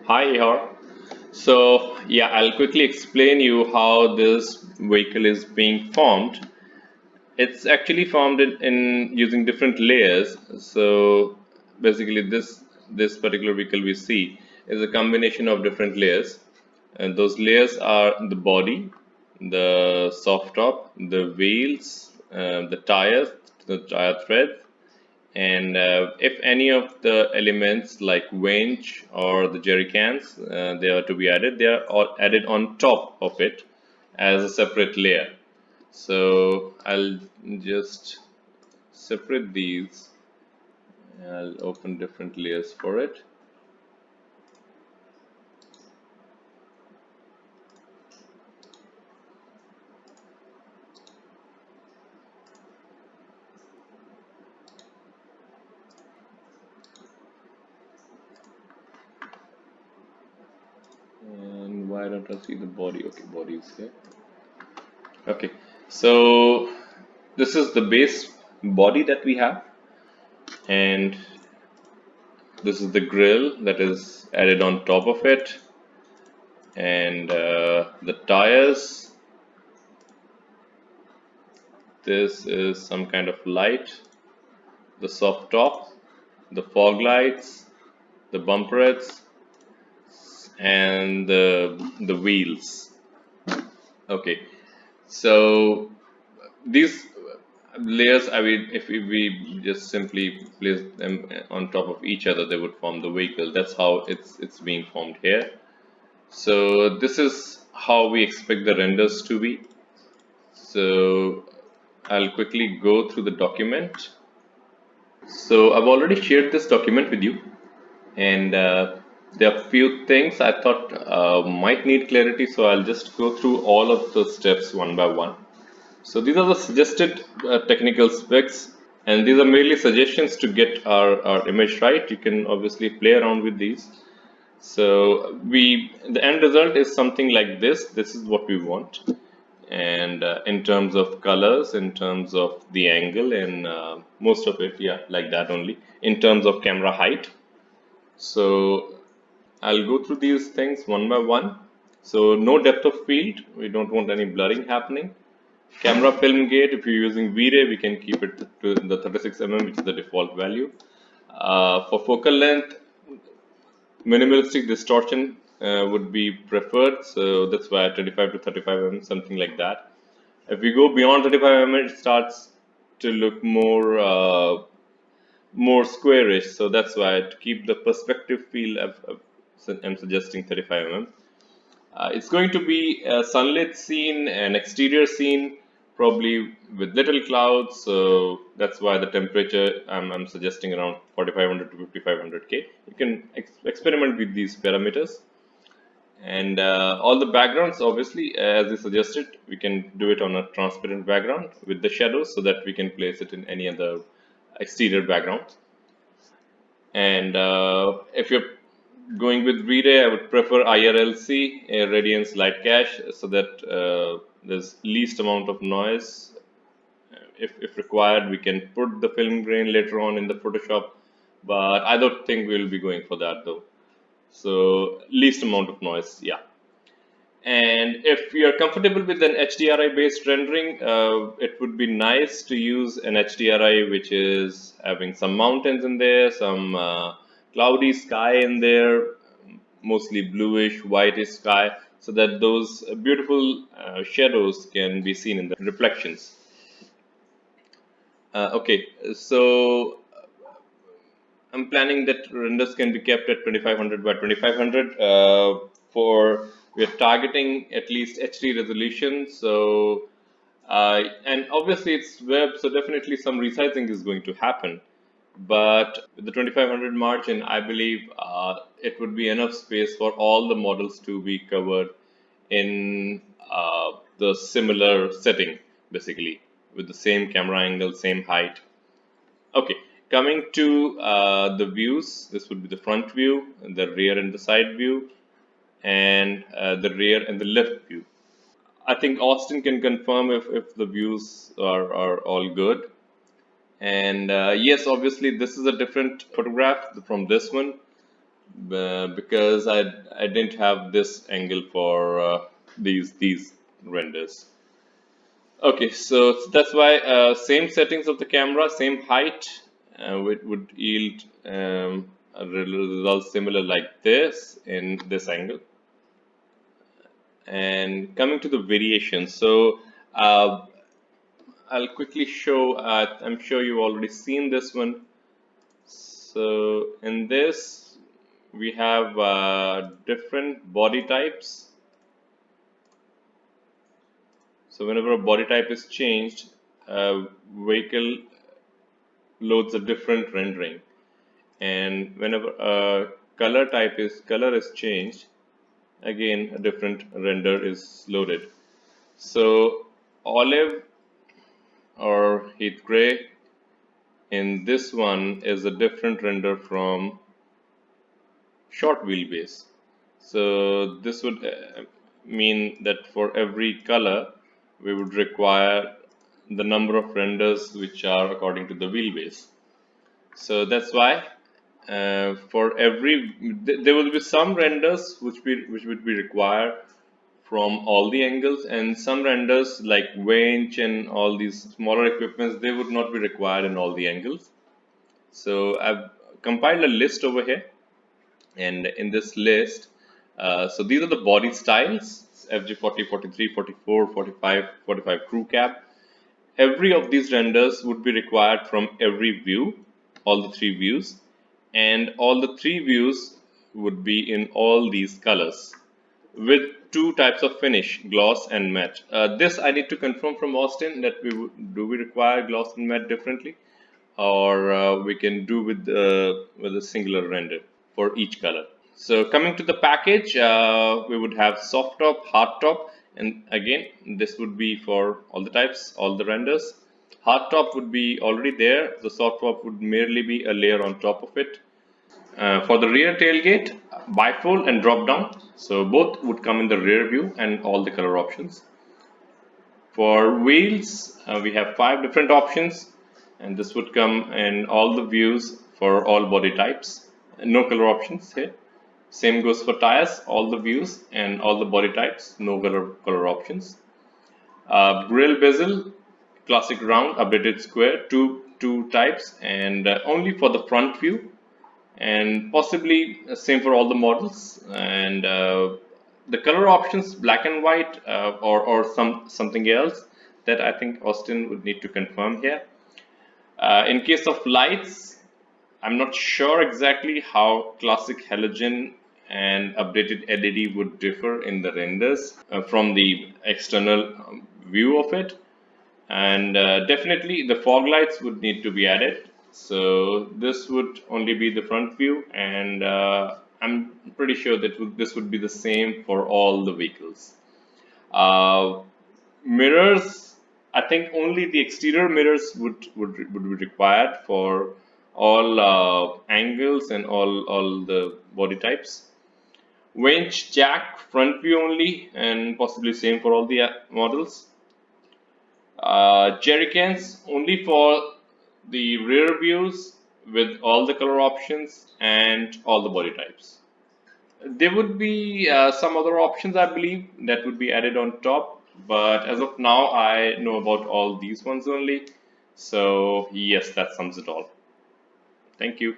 Hi, Ihor. I'll quickly explain you how this vehicle is being formed. It's actually formed in using different layers. So basically, this particular vehicle we see is a combination of different layers, and those layers are the body, the soft top, the wheels, the tires, the tire treads, and if any of the elements like winch or the jerry cans they are to be added, they are all added on top of it as a separate layer. So I'll just separate these. I'll open different layers for it. And why don't I see the body? Okay, body is here. Okay, so this is the base body that we have, and this is the grill that is added on top of it, and the tires. This is some kind of light, the soft top, the fog lights, the bumperettes, and the wheels. Okay, so these layers, I mean, if we just simply place them on top of each other, they would form the vehicle. That's how it's being formed here. So this is how we expect the renders to be. So I'll quickly go through the document. So I've already shared this document with you, and there are few things I thought might need clarity. So I'll just go through all of the steps one by one. So these are the suggested technical specs, and these are merely suggestions to get our image right. You can obviously play around with these. So the end result is something like this. This is what we want, and in terms of colors, in terms of the angle, and most of it, yeah, like that only. In terms of camera height, so I'll go through these things one by one. So no depth of field, we don't want any blurring happening. Camera film gate, if you're using V-Ray, we can keep it to the 36 mm, which is the default value. For focal length, minimalistic distortion would be preferred, so that's why 25 to 35 mm, something like that. If we go beyond 35 mm, it starts to look more squarish, so that's why to keep the perspective feel, I'm suggesting 35 mm. It's going to be a sunlit scene, an exterior scene, probably with little clouds. So that's why the temperature I'm suggesting around 4500 to 5500 K. You can experiment with these parameters. And all the backgrounds, obviously, as you suggested, we can do it on a transparent background with the shadows so that we can place it in any other exterior background. And if you're going with V-Ray, I would prefer IRLC, a Radiance Light Cache, so that there's least amount of noise. If required, we can put the film grain later on in the Photoshop, but I don't think we'll be going for that though. So least amount of noise, yeah. And if you're comfortable with an HDRI based rendering, it would be nice to use an HDRI which is having some mountains in there, some cloudy sky in there, mostly bluish, whitish sky, so that those beautiful shadows can be seen in the reflections. Okay, so I'm planning that renders can be kept at 2500 by 2500. For we're targeting at least HD resolution. So and obviously it's web, so definitely some resizing is going to happen. But with the 2500 margin, I believe it would be enough space for all the models to be covered in the similar setting, basically with the same camera angle, same height. Okay, coming to the views, this would be the front view, the rear and the side view, and the rear and the left view. I think Austin can confirm if the views are all good. And yes, obviously, this is a different photograph from this one. because I didn't have this angle for these renders. Okay, so that's why same settings of the camera, same height, would yield a result similar like this in this angle. And coming to the variation, so uh, I'll quickly show. I'm sure you've already seen this one. So in this, we have different body types. So whenever a body type is changed, vehicle loads a different rendering, and whenever a color is changed, again a different render is loaded. So olive or heat gray in this one is a different render from short wheelbase. So this would mean that for every color we would require the number of renders which are according to the wheelbase. So that's why for every there will be some renders which would be required from all the angles, and some renders like winch and all these smaller equipments, they would not be required in all the angles. So I've compiled a list over here, and in this list, so these are the body styles: FJ40, 43, 44, 45, 45 crew cab. Every of these renders would be required from every view, all the three views, and all the three views would be in all these colors with two types of finish, gloss and matte. This I need to confirm from Austin that do we require gloss and matte differently, or we can do with a singular render for each color. So coming to the package, we would have soft top, hard top, and again this would be for all the types, all the renders. Hard top would be already there. The soft top would merely be a layer on top of it. For the rear tailgate, bifold and drop down. So both would come in the rear view and all the color options. For wheels, we have 5 different options, and this would come in all the views for all body types. No color options here. Same goes for tires, all the views and all the body types, no color options. Grill bezel, classic round, updated square, two types, and only for the front view, and possibly same for all the models. And the color options, black and white, or something else that I think Austin would need to confirm here. In case of lights, I'm not sure exactly how classic halogen and updated LED would differ in the renders from the external view of it. And definitely the fog lights would need to be added. So this would only be the front view, and I'm pretty sure that this would be the same for all the vehicles. Uh, Mirrors, I think only the exterior mirrors would be required for all angles and all the body types. Winch jack front view only, and possibly same for all the models. Jerry cans only for the rear views with all the color options and all the body types. There would be some other options, I believe, that would be added on top, but as of now, I know about all these ones only. So, yes, that sums it all. Thank you.